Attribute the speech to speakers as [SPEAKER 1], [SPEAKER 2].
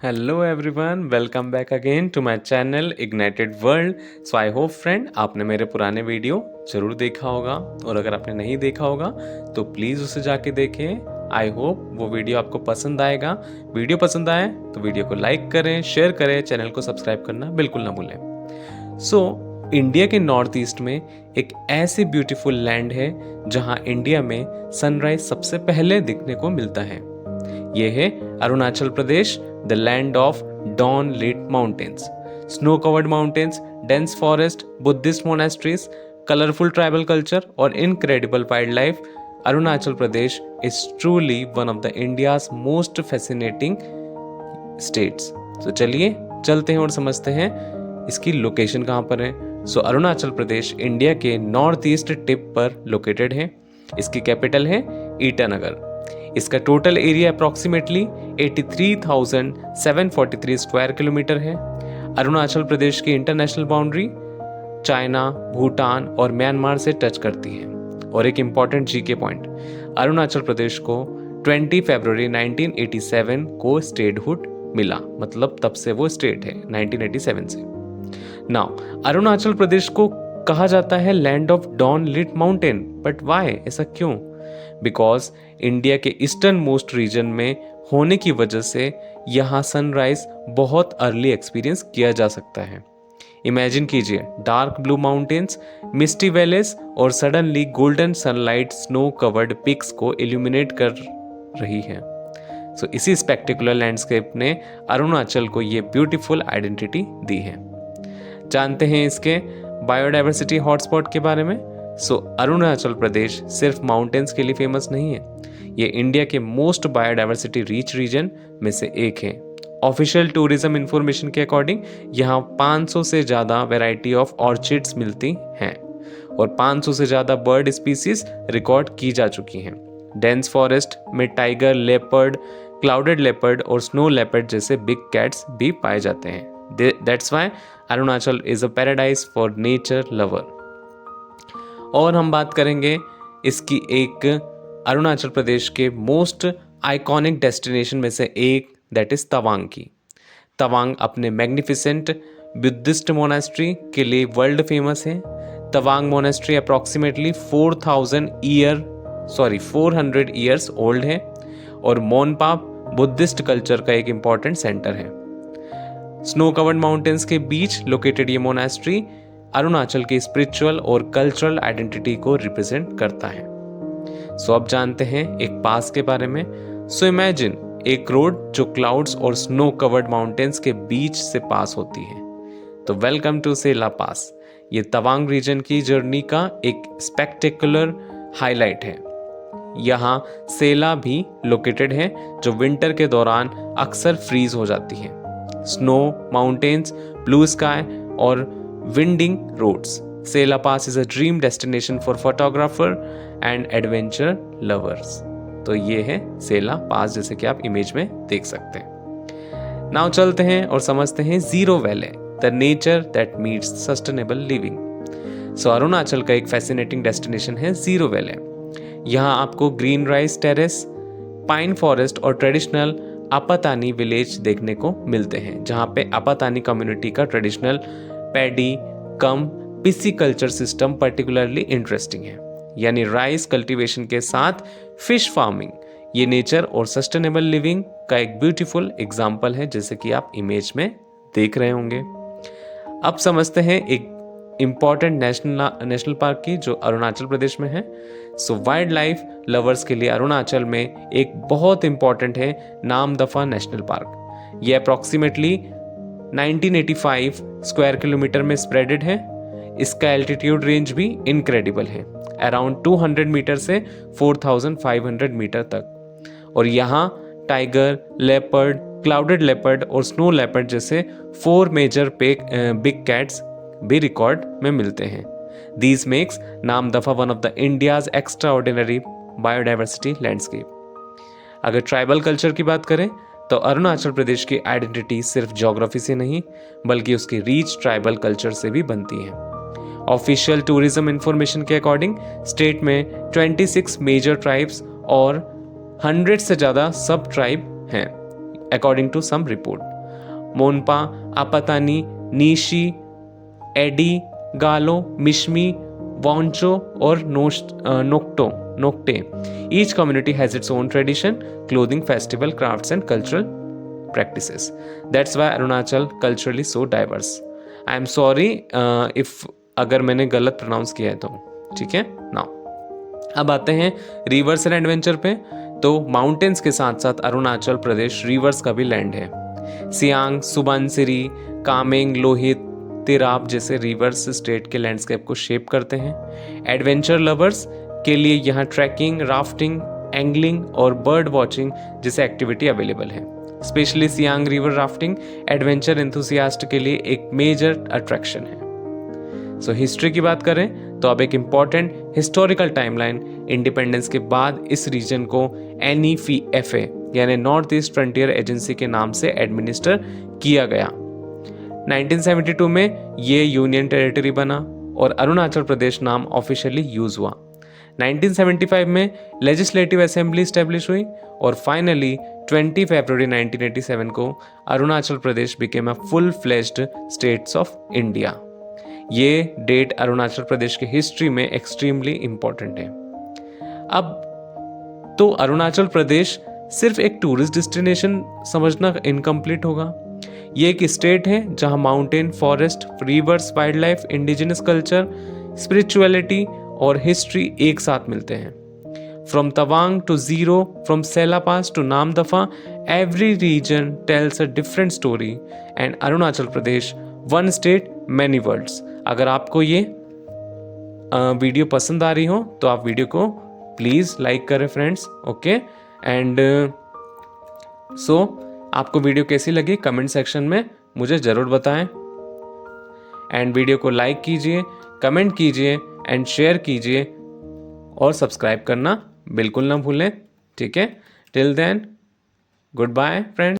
[SPEAKER 1] Hello everyone, welcome back again to my channel ignited world. So I hope friend आपने मेरे पुराने video ज़रूर देखा होगा, और अगर आपने नहीं देखा होगा तो प्लीज़ उसे जाके देखें। आई होप वो वीडियो आपको पसंद आएगा। वीडियो पसंद आए तो वीडियो को लाइक करें, शेयर करें, चैनल को सब्सक्राइब करना बिल्कुल ना भूलें। इंडिया के नॉर्थ ईस्ट में एक ऐसी ब्यूटीफुल लैंड है जहां इंडिया में सनराइज सबसे पहले दिखने को मिलता है। ये है Arunachal Pradesh, the land of dawn lit mountains. Snow covered mountains, dense forest, Buddhist monasteries, colourful tribal culture और incredible wild life. Arunachal Pradesh is truly one of the India's most fascinating states. तो चलिए चलते हैं और समझते हैं इसकी लोकेशन कहाँ पर है। अरुणाचल प्रदेश इंडिया के नॉर्थ ईस्ट टिप पर लोकेटेड है। इसकी कैपिटल है ईटानगर। इसका total area approximately 83,743 square kilometre है। अरुणाचल प्रदेश की इंटरनेशनल बाउंड्री चाइना, भूटान और म्यांमार से टच करती है। और एक important GK point, Arunachal Pradesh को 20 फरवरी 1987 को स्टेटहुड मिला, मतलब तब से वो स्टेट है 1987 से। नाउ अरुणाचल प्रदेश को कहा जाता है land of dawn lit mountain, but why, ऐसा क्यों? बिकॉज इंडिया के ईस्टर्न मोस्ट रीजन में होने की वजह से यहाँ सनराइज बहुत अर्ली एक्सपीरियंस किया जा सकता है। इमेजिन कीजिए dark blue mountains, misty valleys और suddenly golden sunlight snow covered peaks को इल्यूमिनेट कर रही है। इसी स्पेक्टिकुलर लैंडस्केप ने अरुणाचल को ये ब्यूटीफुल आइडेंटिटी दी है। जानते हैं इसके बायोडाइवर्सिटी हॉटस्पॉट के बारे में। अरुणाचल प्रदेश सिर्फ माउंटेन्स के लिए फेमस नहीं है, ये इंडिया के मोस्ट बायोडाइवर्सिटी रिच रीजन में से एक है। ऑफिशियल टूरिज्म इंफॉर्मेशन के अकॉर्डिंग यहाँ 500 से ज़्यादा वैरायटी ऑफ ऑर्चिड्स मिलती हैं और 500 से ज़्यादा बर्ड स्पीसीज रिकॉर्ड की जा चुकी हैं। डेंस फॉरेस्ट में टाइगर, लेपर्ड, क्लाउडेड लेपर्ड और स्नो लेपर्ड जैसे बिग कैट्स भी पाए जाते हैं। That's why Arunachal is a paradise for nature lover. और हम बात करेंगे इसकी एक अरुणाचल प्रदेश के मोस्ट आइकॉनिक डेस्टिनेशन में से एक, दैट इज तवांग की। तवांग अपने मैग्निफिसेंट बुद्धिस्ट मोनेस्ट्री के लिए वर्ल्ड फेमस है। Tawang monastery approximately 400 years old है और मोनपा बुद्धिस्ट कल्चर का एक इंपॉर्टेंट सेंटर है। स्नो कवर्ड माउंटेन्स के बीच लोकेटेड ये मोनेस्ट्री अरुणाचल की स्पिरिचुअल और कल्चरल आइडेंटिटी को रिप्रेजेंट करता है। अब जानते हैं एक पास के बारे में। इमेजिन एक रोड जो क्लाउड्स और स्नो कवर्ड माउंटेन्स के बीच से पास होती है। वेलकम टू सेला पास। ये तवांग रीजन की जर्नी का एक स्पेक्टेकुलर हाईलाइट है। यहाँ सेला भी लोकेटेड है जो विंटर के दौरान अक्सर फ्रीज हो जाती है। स्नो, माउंटेन्स, ब्लू स्काई और winding roads, Sela pass is a dream destination for photographer and adventure lovers. ये है सेला पास, जैसे कि आप इमेज में देख सकते हैं। नाउ चलते हैं और समझते हैं zero valley, the nature that meets sustainable living. Arunachal का एक फैसिनेटिंग डेस्टिनेशन है जीरो वैली। यहाँ आपको green rice terrace, pine forest और ट्रेडिशनल अपातानी विलेज देखने को मिलते हैं, जहाँ पे अपातानी कम्युनिटी का ट्रेडिशनल पैडी कम पिसी कल्चर सिस्टम पर्टिकुलरली इंटरेस्टिंग है, यानी राइस कल्टीवेशन के साथ फिश फार्मिंग। ये नेचर और सस्टेनेबल लिविंग का एक ब्यूटीफुल एग्जाम्पल है, जैसे कि आप इमेज में देख रहे होंगे। अब समझते हैं एक इंपॉर्टेंट नेशनल पार्क की जो अरुणाचल प्रदेश में है। वाइल्ड लाइफ लवर्स के लिए अरुणाचल में एक बहुत इंपॉर्टेंट है नामदफा नेशनल पार्क। ये अप्रॉक्सीमेटली 1985 स्क्वायर किलोमीटर में स्प्रेडेड है। इसका एल्टीट्यूड रेंज भी इनक्रेडिबल है, अराउंड 200 मीटर से 4500 मीटर तक। और यहाँ टाइगर, लेपर्ड, क्लाउडेड लेपर्ड और स्नो लेपर्ड जैसे 4 मेजर बिग कैट्स भी रिकॉर्ड में मिलते हैं। These makes Namdapha one of the India's extra ordinary biodiversity landscape. अगर ट्राइबल कल्चर की बात करें तो अरुणाचल प्रदेश की आइडेंटिटी सिर्फ ज्योग्राफी से नहीं बल्कि उसकी रीच ट्राइबल कल्चर से भी बनती है। ऑफिशियल टूरिज्म इंफॉर्मेशन के अकॉर्डिंग स्टेट में 26 मेजर ट्राइब्स और 100 से ज़्यादा सब ट्राइब हैं, according to some report. Monpa, Apatani, Nyishi, Adi, Galo, Mishmi, Wancho और Nocte. Each community has its own tradition, clothing, festival, crafts and cultural practices. That's why Arunachal culturally so diverse. I am sorry if अगर मैंने गलत प्रोनाउंस किया है तो. ठीक है. नाउ अब आते हैं रिवर्स एंड एडवेंचर पे. तो माउंटेन्स के साथ साथ अरुणाचल प्रदेश रिवर्स का भी लैंड है. सियांग, सुबनसिरी, कामेंग, लोहित, तिराप जैसे रिवर्स स्टेट के लैंडस्केप को शेप करते हैं. एडवेंचर लवर्स के लिए यहाँ ट्रैकिंग, राफ्टिंग, एंगलिंग और बर्ड वॉचिंग जैसे एक्टिविटी अवेलेबल है. Specially Siang river rafting adventure enthusiast के लिए एक मेजर अट्रैक्शन है. सो हिस्ट्री की बात करें तो अब एक इम्पॉर्टेंट हिस्टोरिकल टाइमलाइन. इंडिपेंडेंस के बाद इस रीजन को NEFA यानी नॉर्थ ईस्ट फ्रंटियर एजेंसी के नाम से एडमिनिस्टर किया गया. 1972 में ये यूनियन टेरिटरी बना और अरुणाचल प्रदेश नाम ऑफिशियली यूज हुआ. 1975 में लेजिस्लेटिव असेंबली स्टैब्लिश हुई और फाइनली 20 फरवरी 1987 को Arunachal Pradesh became a full fledged states of India. ये डेट अरुणाचल प्रदेश की हिस्ट्री में एक्सट्रीमली इंपॉर्टेंट है. अब तो अरुणाचल प्रदेश सिर्फ एक टूरिस्ट डेस्टिनेशन समझना इनकम्प्लीट होगा. ये एक स्टेट है जहां mountain, forest, rivers, wild life, indigenous culture, spirituality और हिस्ट्री एक साथ मिलते हैं. From Tawang to Ziro, from Sela pass to Namdapha, every region tells a different story and Arunachal Pradesh one state many worlds. अगर आपको ये वीडियो पसंद आ रही हो तो आप वीडियो को प्लीज़ लाइक करें फ्रेंड्स. ओके. एंड सो आपको वीडियो कैसी लगी कमेंट सेक्शन में मुझे ज़रूर बताएं. एंड वीडियो को लाइक कीजिए, कमेंट कीजिए एंड शेयर कीजिए और सब्सक्राइब करना बिल्कुल ना भूलें. ठीक है. Till then goodbye friends.